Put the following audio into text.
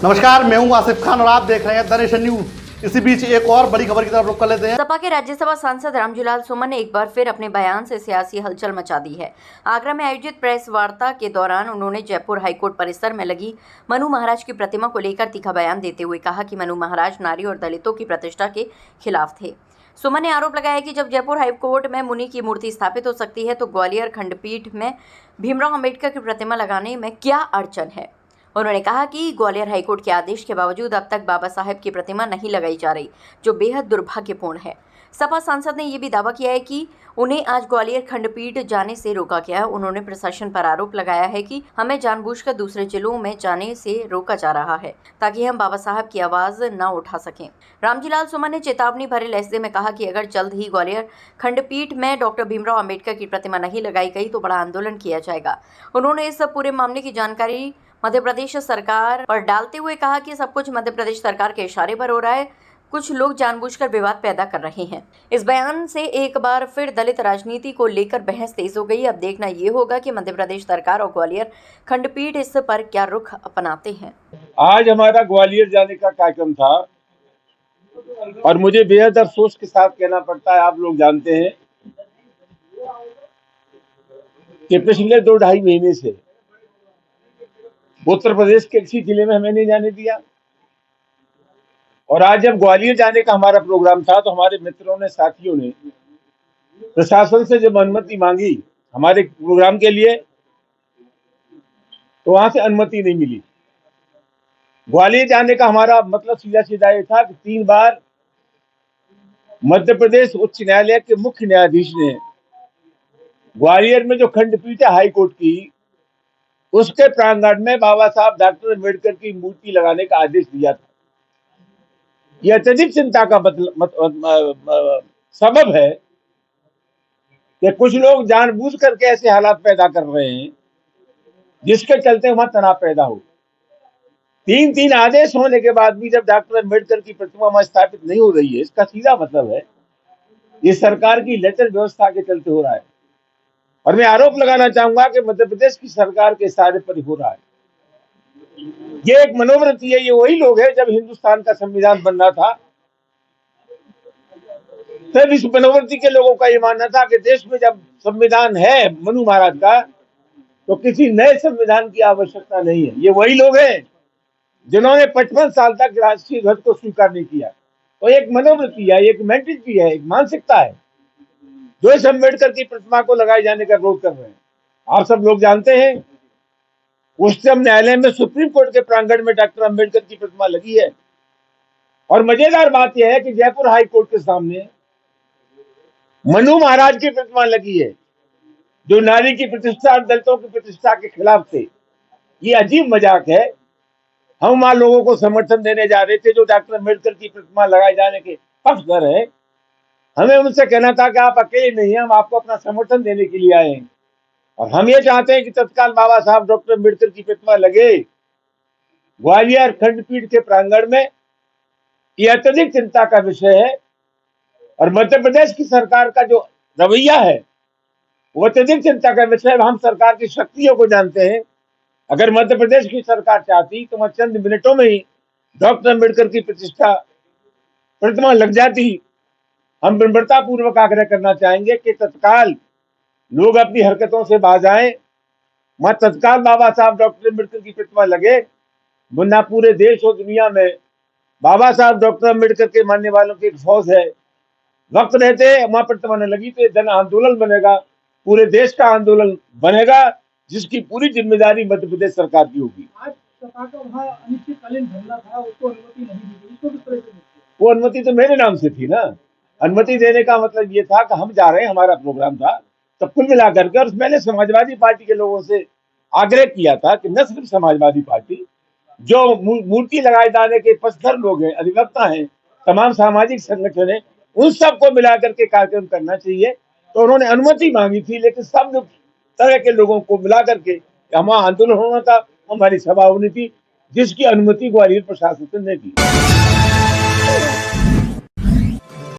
नमस्कार, मैं हूं आसिफ खान और आप देख रहे हैं द नेशन न्यूज। इसी बीच एक और बड़ी खबर की तरफ रुख कर लेते हैं। सपा के राज्यसभा सांसद रामजीलाल सुमन ने एक बार फिर अपने बयान से सियासी हलचल मचा दी है। आगरा में आयोजित प्रेस वार्ता के दौरान उन्होंने जयपुर हाईकोर्ट परिसर में लगी मनु महाराज की प्रतिमा को लेकर तीखा बयान देते हुए कहा कि मनु महाराज नारी और दलितों की प्रतिष्ठा के खिलाफ थे। सुमन ने आरोप लगाया कि जब जयपुर हाईकोर्ट में मुनि की मूर्ति स्थापित हो सकती है तो ग्वालियर खंडपीठ में भीमराव अंबेडकर की प्रतिमा लगाने में क्या अड़चन है। उन्होंने कहा कि ग्वालियर हाईकोर्ट के आदेश के बावजूद अब तक बाबा साहेब की प्रतिमा नहीं लगाई जा रही, जो बेहद दुर्भाग्यपूर्ण है। सपा सांसद ने यह भी दावा किया है कि उन्हें आज ग्वालियर खंडपीठ जाने से रोका गया है। उन्होंने प्रशासन पर आरोप लगाया है कि हमें जानबूझकर दूसरे जिलों में जाने से रोका जा रहा है ताकि हम बाबा साहब की आवाज न उठा सकें। रामजीलाल सुमन ने चेतावनी भरे लहजे में कहा कि अगर जल्द ही ग्वालियर खंडपीठ में डॉक्टर भीमराव अंबेडकर की प्रतिमा नहीं लगाई गई तो बड़ा आंदोलन किया जाएगा। उन्होंने इस पूरे मामले की जानकारी मध्य प्रदेश सरकार पर डालते हुए कहा कि सब कुछ मध्य प्रदेश सरकार के इशारे पर हो रहा है, कुछ लोग जानबूझकर विवाद पैदा कर रहे हैं। इस बयान से एक बार फिर दलित राजनीति को लेकर बहस तेज हो गई। अब देखना ये होगा कि मध्य प्रदेश सरकार और ग्वालियर खंडपीठ इस पर क्या रुख अपनाते हैं। आज हमारा ग्वालियर जाने का कार्यक्रम था और मुझे बेहद अफसोस के साथ कहना पड़ता है, आप लोग जानते हैं कि पिछले 2-2.5 महीने से उत्तर प्रदेश के किसी जिले में हमें नहीं जाने दिया। और आज जब ग्वालियर जाने का हमारा प्रोग्राम था तो हमारे मित्रों ने, साथियों ने प्रशासन से जब अनुमति मांगी हमारे प्रोग्राम के लिए तो वहां से अनुमति नहीं मिली। ग्वालियर जाने का हमारा मतलब सीधा सीधा ये था कि 3 बार मध्य प्रदेश उच्च न्यायालय के मुख्य न्यायाधीश ने ग्वालियर में जो खंडपीठ है हाई कोर्ट की, उसके प्रांगण में बाबा साहब डॉक्टर अम्बेडकर की मूर्ति लगाने का आदेश दिया था। यह अत्यधिक चिंता का सबब है कि कुछ लोग जानबूझ करके ऐसे हालात पैदा कर रहे हैं जिसके चलते वहां तनाव पैदा हो। 3 आदेश होने के बाद भी जब डॉक्टर अम्बेडकर की प्रतिमा वहां स्थापित नहीं हो रही है, इसका सीधा मतलब है ये सरकार की लेटर व्यवस्था के चलते हो रहा है। और मैं आरोप लगाना चाहूंगा कि मध्य प्रदेश की सरकार के इशारे पर हो रहा है। ये एक मनोवृत्ति है। ये वही लोग हैं, जब हिंदुस्तान का संविधान बन रहा था तब इस मनोवृत्ति के लोगों का ये मानना था कि देश में जब संविधान है मनु महाराज का तो किसी नए संविधान की आवश्यकता नहीं है। ये वही लोग हैं जिन्होंने 55 साल तक राष्ट्रीय ध्वज को स्वीकार नहीं किया। तो एक मनोवृत्ति है, एक मेंटालिटी है, एक मानसिकता है जो इस अम्बेडकर की प्रतिमा को लगाए जाने का विरोध कर रहे हैं। आप सब लोग जानते हैं उच्चतम न्यायालय में, सुप्रीम कोर्ट के प्रांगण में डॉक्टर अम्बेडकर की प्रतिमा लगी है। और मजेदार बात यह है कि जयपुर हाई कोर्ट के सामने मनु महाराज की प्रतिमा लगी है जो नारी की प्रतिष्ठा और दलितों की प्रतिष्ठा के खिलाफ थे। ये अजीब मजाक है। हम वहां लोगों को समर्थन देने जा रहे थे जो डॉक्टर अम्बेडकर की प्रतिमा लगाए जाने के पक्षधर है। हमें उनसे कहना था कि आप अकेले नहीं हैं, हम आपको अपना समर्थन देने के लिए आए हैं और हम ये चाहते हैं कि तत्काल बाबा साहब डॉक्टर अम्बेडकर की प्रतिमा लगे ग्वालियर खंडपीठ के प्रांगण में। यह अत्यधिक चिंता का विषय है और मध्य प्रदेश की सरकार का जो रवैया है वो अत्यधिक चिंता का विषय है। हम सरकार की शक्तियों को जानते हैं। अगर मध्य प्रदेश की सरकार चाहती तो वह चंद मिनटों में ही डॉक्टर अम्बेडकर की प्रतिमा लग जाती। हम विनम्रता पूर्वक आग्रह करना चाहेंगे कि तत्काल लोग अपनी हरकतों से बाज आए, वहां तत्काल बाबा साहब डॉक्टर अम्बेडकर की प्रतिमा लगे, वरना पूरे देश और दुनिया में बाबा साहब डॉक्टर अम्बेडकर के मानने वालों की एक फौज है। वक्त रहते वहां प्रतिमा न लगी तो जन आंदोलन बनेगा, पूरे देश का आंदोलन बनेगा जिसकी पूरी जिम्मेदारी मध्य प्रदेश सरकार की होगी। आज सपा का वहाँ अनिश्चितकालीन धरना था, उसको अनुमति नहीं दी गई, इसको किस तरह से? वो अनुमति तो मेरे नाम से थी ना। अनुमति देने का मतलब ये था कि हम जा रहे हैं, हमारा प्रोग्राम था। तो कुल मिलाकर के, और मैंने समाजवादी पार्टी के लोगों से आग्रह किया था कि न सिर्फ समाजवादी पार्टी, जो मूर्ति लगाए जाने के पक्षधर लोग हैं, अधिवक्ता हैं, तमाम सामाजिक संगठन है, उन सबको मिलाकर के कार्यक्रम करना चाहिए। तो उन्होंने अनुमति मांगी थी, लेकिन सब तरह के लोगों को मिलाकर के हमारा आंदोलन होना था, हमारी सभा होनी थी, जिसकी अनुमति ग्वालियर प्रशासन ने दी।